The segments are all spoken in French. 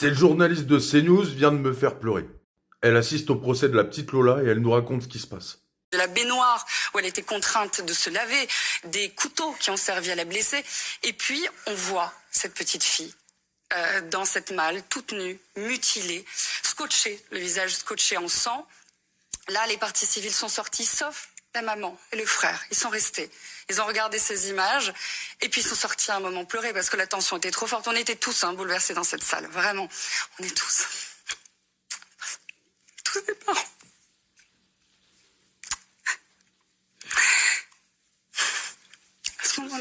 Cette journaliste de CNews vient de me faire pleurer. Elle assiste au procès de la petite Lola et elle nous raconte ce qui se passe. De la baignoire où elle était contrainte de se laver, des couteaux qui ont servi à la blesser. Et puis, on voit cette petite fille dans cette malle, toute nue, mutilée, scotchée, le visage scotché en sang. Là, les parties civiles sont sorties, sauf la maman et le frère. Ils sont restés. Ils ont regardé ces images et puis ils sont sortis à un moment pleurer parce que la tension était trop forte. On était tous bouleversés dans cette salle, vraiment. On est tous des parents.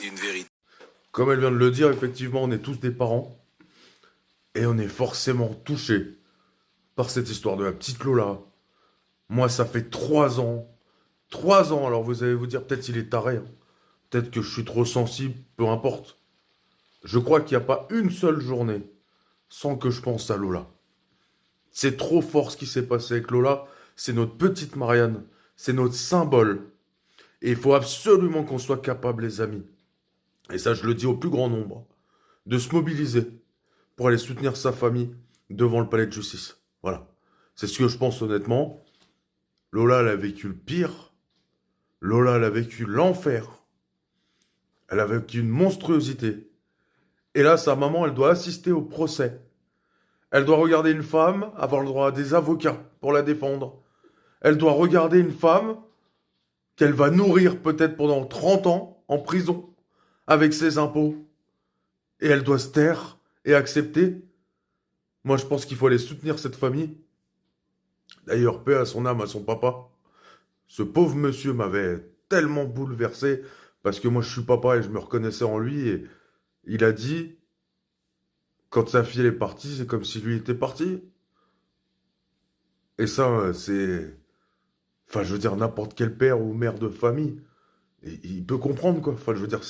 Une vérité. Comme elle vient de le dire, effectivement, on est tous des parents. Et on est forcément touchés par cette histoire de la petite Lola. Moi, ça fait 3 ans. 3 ans, alors vous allez vous dire, peut-être il est taré. Peut-être que je suis trop sensible, peu importe. Je crois qu'il n'y a pas une seule journée sans que je pense à Lola. C'est trop fort ce qui s'est passé avec Lola. C'est notre petite Marianne. C'est notre symbole. Et il faut absolument qu'on soit capable, les amis, et ça je le dis au plus grand nombre, de se mobiliser pour aller soutenir sa famille devant le palais de justice. Voilà. C'est ce que je pense honnêtement. Lola, elle a vécu le pire. Lola, elle a vécu l'enfer. Elle a vécu une monstruosité. Et là, sa maman, elle doit assister au procès. Elle doit regarder une femme, avoir le droit à des avocats pour la défendre. Elle doit regarder une femme qu'elle va nourrir peut-être pendant 30 ans en prison avec ses impôts. Et elle doit se taire et accepter. Moi, je pense qu'il faut aller soutenir cette famille. D'ailleurs, paix à son âme, à son papa. Ce pauvre monsieur m'avait tellement bouleversé parce que moi, je suis papa et je me reconnaissais en lui. Et il a dit, quand sa fille elle est partie, c'est comme si lui était parti. Et ça, c'est... Enfin, je veux dire, n'importe quel père ou mère de famille, il peut comprendre, quoi. Enfin, je veux dire,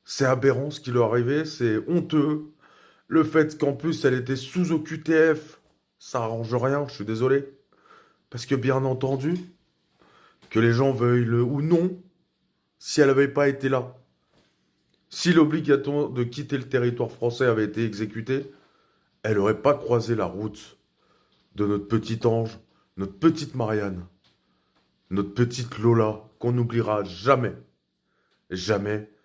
c'est aberrant ce qui lui est arrivé, c'est honteux. Le fait qu'en plus, elle était sous OQTF, ça arrange rien, je suis désolé. Parce que bien entendu, que les gens veuillent le ou non, si elle n'avait pas été là, si l'obligation de quitter le territoire français avait été exécutée, elle n'aurait pas croisé la route de notre petit ange, notre petite Marianne, notre petite Lola, qu'on n'oubliera jamais. Jamais.